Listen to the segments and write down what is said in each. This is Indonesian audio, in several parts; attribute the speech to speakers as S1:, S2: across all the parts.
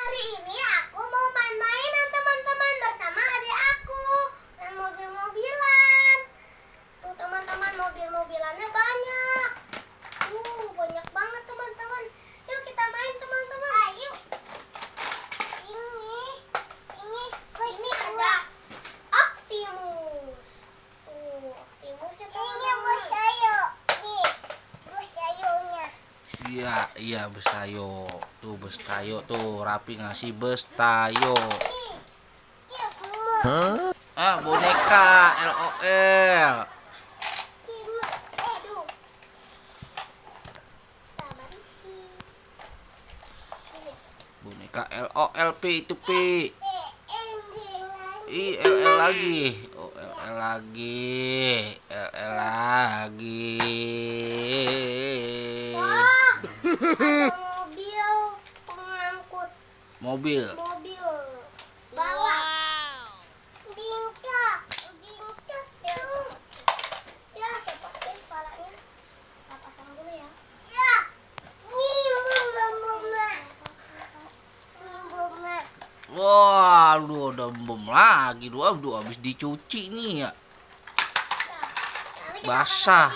S1: Hari ini aku mau main-mainan teman-teman bersama adik aku. Main mobil-mobilan. Tuh teman-teman, mobil-mobilannya banyak. Banyak banget teman-teman. Yuk kita main teman-teman. Ayo. Ini ada Optimus. Optimus ya teman-teman. Ini bus ayo. Nih, bus ayonya.
S2: Iya bus Tayo. Tuh bus Tayo tuh Rapi ngasih bus Tayo. Boneka LOL. Boneka LOL itu P. LL lagi. LL lagi. LL lagi.
S1: Mobil pengangkut.
S2: Mobil.
S1: Bawa. Bingka. Ya, pakai kepalanya. Kita pasang dulu ya. Ya. Bunga.
S2: Wah, udah bom lagi. Aduh, habis dicuci nih ya. Basah.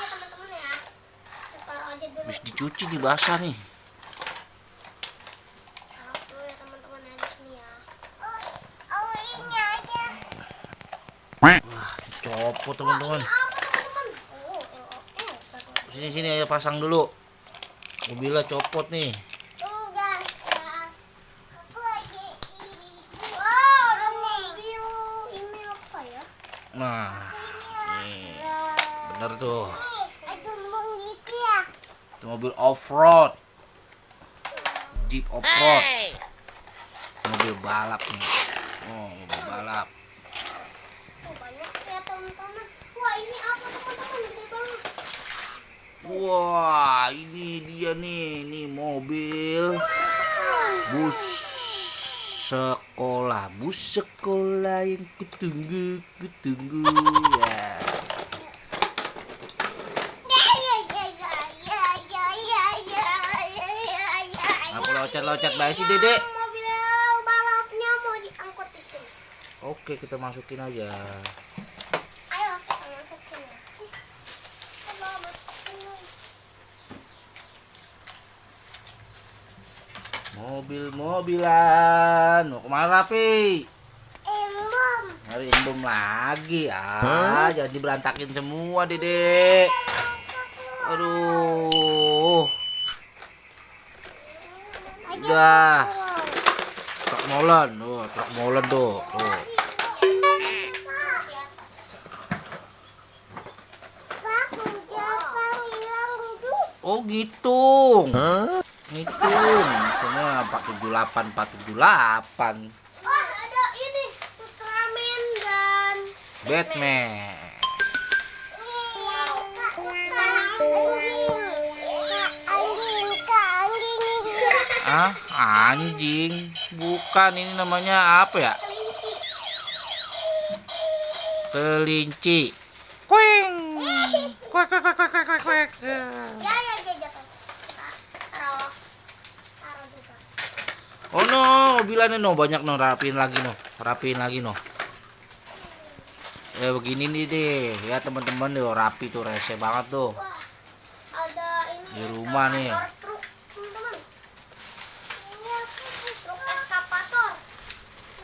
S2: Habis dicuci nih basah nih. Wah, copot teman-teman. Sini ayo pasang dulu. Mobilnya copot nih. Nah, nih, bener tuh. Itu mobil off-road. Jeep off-road. Mobil balap nih. Oh, mobil balap.
S1: Banyak ya teman-teman. Wah, ini apa teman-teman? Gede banget.
S2: Wah, ini dia nih. Ini mobil bus sekolah. Bus sekolah yang kutunggu ya. Apa loncat-loncat baik sih, Dedek?
S1: Mobil balapnya mau diangkut di sini.
S2: Oke, kita masukin aja.
S1: Ayo kita masukin ya. Coba masukin.
S2: Mobil-mobilan. Mau kemana, Rapi?
S1: Embom.
S2: Hari embom lagi. Jadi berantakin semua, Dedek. Aduh. Udah. Truk molen. Truk molen tuh. Oh gitu. Ngitung. Hitungnya 478.
S1: Wah, ada ini Ultraman dan
S2: Batman. Anjing. Bukan, ini namanya apa ya? Kelinci. Kuing. Kuek.
S1: Ya jatuh. Taruh juga.
S2: Oh no, mobilannya no banyak no, rapiin lagi no. Begini nih deh, ya teman-teman tuh rapi tuh, rese banget tuh.
S1: Wah, ada ini
S2: Di rumah nih.
S1: truk, teman-teman. Ini apa sih? Truk eskavator.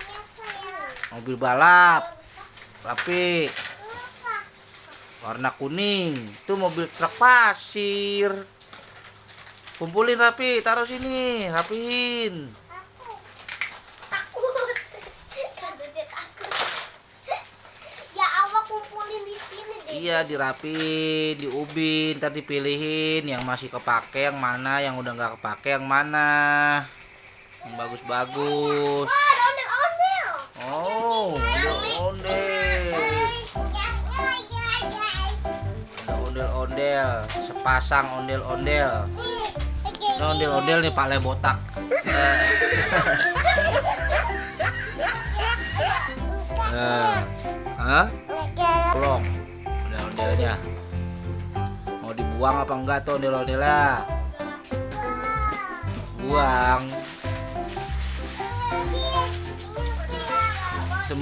S1: Ini apa ya?
S2: Mobil balap, rapi, warna kuning. Itu mobil truk pasir. Kumpulin Rapi, taruh sini, rapiin.
S1: Takut. Kata dia takut. Ya Allah, kumpulin di sini deh.
S2: Iya, dirapiin, diubin, ntar dipilihin yang masih kepake yang mana, yang udah nggak kepake yang mana, yang bagus-bagus.
S1: Wah, ada ondel-ondel.
S2: Oh, ondel-ondel. Ada ondel-ondel, sepasang ondel-ondel. Ini ondel-ondel nih pale botak. Hah? Tolong ondel-ondelnya. Mau dibuang apa enggak tuh ondel-ondelnya? Buang.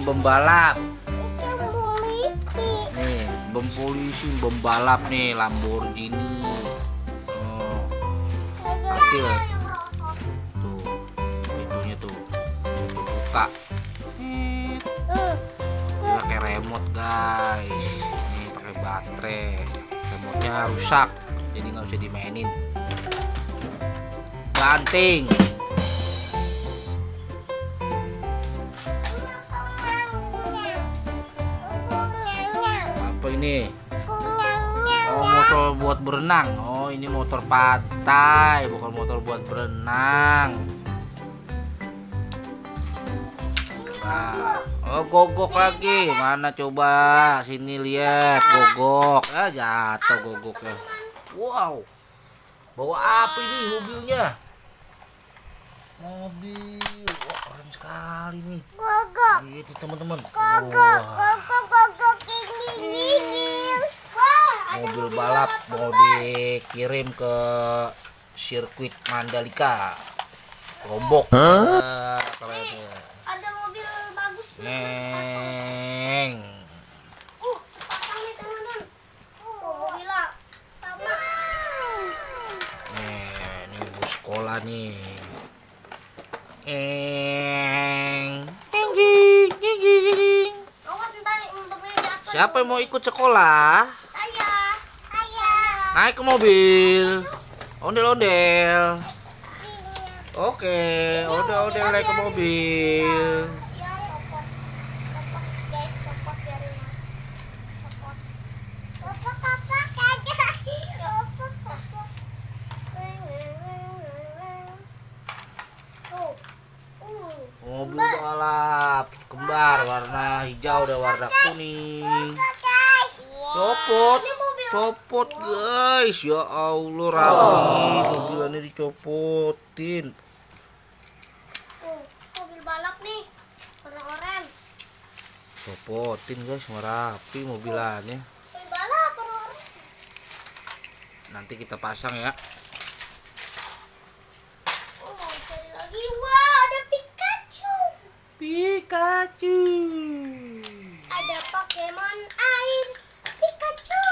S2: pembalap.
S1: Itu polisi.
S2: Nih, polisi pembalap nih Lamborghini. Oh, kecil. Tuh, pintunya tuh bisa dibuka. Ini pakai remote guys. Ini pakai baterai. Remote-nya rusak, jadi nggak bisa dimainin. Banting. Apa ini? Oh, motor buat berenang. Oh, ini motor pantai, bukan motor buat berenang. Nah, oh gogok lagi. Mana coba? Sini lihat gogok. Ah, jatuh gogoknya. Wow. Bawa apa ini mobilnya? Mobil. Wah, keren sekali nih.
S1: Gogok.
S2: Itu teman-teman.
S1: Gogok ini. Wah,
S2: Mobil balap mau dikirim ke sirkuit Mandalika. Lombok. Keren ya.
S1: ada mobil bagus nih.
S2: Neng.
S1: Sepasang nih teman-teman. Mobilnya sama.
S2: Ini bus sekolah nih.
S1: Awas ntar umpamanya jatuh.
S2: Siapa yang mau ikut sekolah?
S1: Saya.
S2: Naik ke mobil. Ondel-ondel. Oke, ondel-ondel naik ke mobil.
S1: Ya, copot guys, copot jarinya. Copot.
S2: Mobil balap kembar warna hijau dan warna kuning. Copot. Copot guys. Ya Allah, rapi. Mobilannya dicopotin.
S1: Mobil balap nih. Warna oranye.
S2: Copotin guys, rapi mobilannya.
S1: Mobil balap warna oranye.
S2: Nanti kita pasang ya.
S1: Cari lagi. Wah, ada Pikachu.
S2: Pikachu.
S1: Ada Pokemon air Pikachu.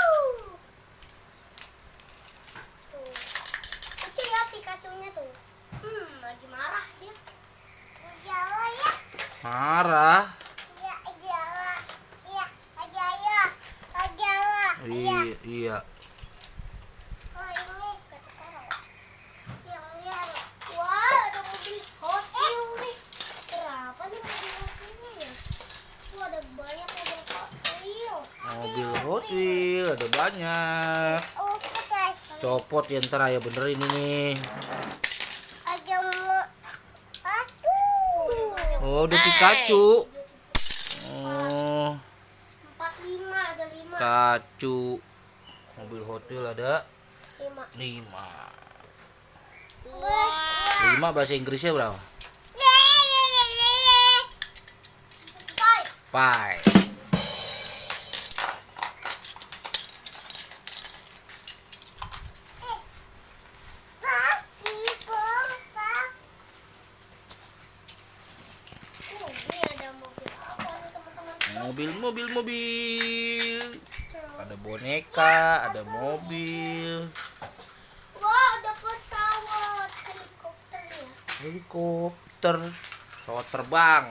S1: Tuh. Lucu ya Pikachu-nya tuh. Lagi marah dia. Jawa ya.
S2: Marah.
S1: Iya, Jawa. Iya, Jawa. Jawa.
S2: Iya.
S1: Oh, ini kata Taro. Yang. Wah, ada mobil Hot Wheels nih. Berapa nih mobil Hot Wheels-nya ya? Wah, ada banyak mobil Hot Wheels.
S2: Mobil Hot Wheels ada banyak.
S1: Oh, guys.
S2: Copot ya ntar ya bener ini nih.
S1: Ada aduh.
S2: Oh, udah Pikachu. Oh,
S1: 45 ada 5.
S2: Pikachu. Mobil Hot Wheels ada
S1: 5.
S2: 5.
S1: Wow.
S2: 5 bahasa Inggrisnya berapa? 5. Mobil. Ada boneka, ada mobil.
S1: Wah, ada pesawat helikopter ya.
S2: Helikopter. Pesawat terbang.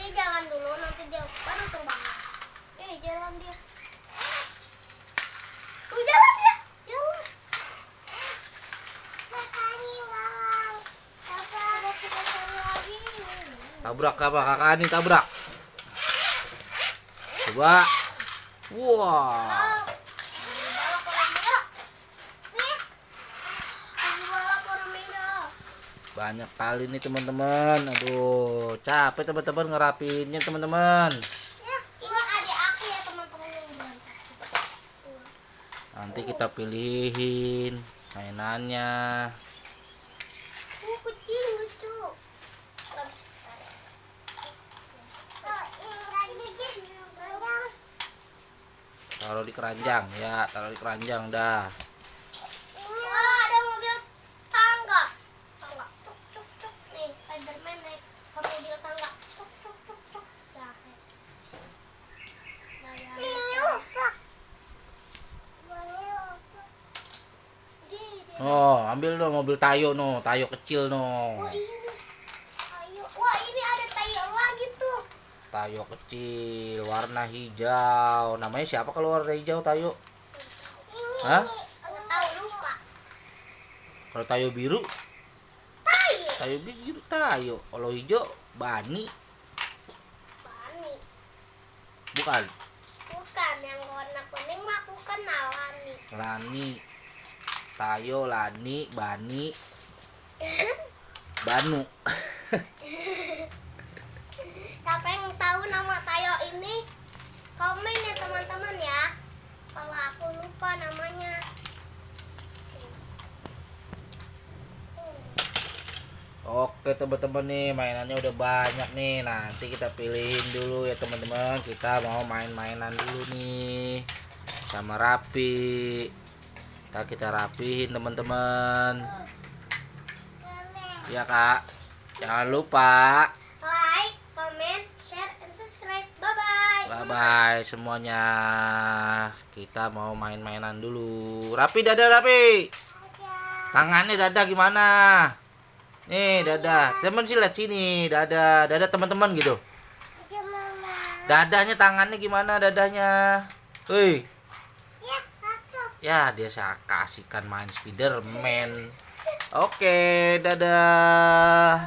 S1: Dia jalan dulu, nanti dia baru terbang. Jalan dia. Jalan dia. Jalan. Kita cari lagi.
S2: Tabrak apa? Kakak ini tabrak. Coba. Wah. Banyak kali nih teman-teman. Aduh, capek teman-teman ngerapinnya teman-teman.
S1: Ini adik aku ya teman-teman yang berantakan.
S2: Nanti kita pilihin mainannya.
S1: Kucing lucu. Nggak bisa tarik.
S2: Taruh di keranjang ya, taruh di keranjang dah.
S1: Wah, ada mobil tangga. Tuk tuk tuk. Nih, Spiderman naik ke mobil tangga.
S2: ambil dong mobil Tayo no, Tayo kecil no.
S1: Oh ini. Ayo. Wah ini ada Tayo lagi tuh.
S2: Tayo kecil warna hijau. Namanya siapa kalau warna hijau Tayo?
S1: Ini.
S2: Hah?
S1: Aku tahu lupa.
S2: Kalau Tayo biru?
S1: Tayo.
S2: Tayo biru Tayo. Kalau hijau Bani.
S1: Bani.
S2: Bukan.
S1: Bukan yang warna kuning mah aku kenal Lani.
S2: Lani. Tayo, Lani, Bani, Banu.
S1: Siapa yang tahu nama Tayo ini? Komen ya teman-teman ya. Kalau aku lupa namanya.
S2: Oke teman-teman nih, mainannya udah banyak nih. Nanti kita pilihin dulu ya teman-teman. Kita mau main-mainan dulu nih sama Rapi. Kita rapihin teman-teman. Ya kak, jangan lupa
S1: Like, comment, share, and subscribe. Bye-bye.
S2: bye bye semuanya. Kita mau main-mainan dulu. Rapi, dadah Rapi. Tangannya dadah gimana? Nih dadah. Teman sih lihat sini. Dadah, dadah teman-teman gitu. Dadahnya tangannya gimana dadahnya? Wih.
S1: Ya, satu.
S2: Ya dia saya kasihkan main Spiderman. Oke, dadah.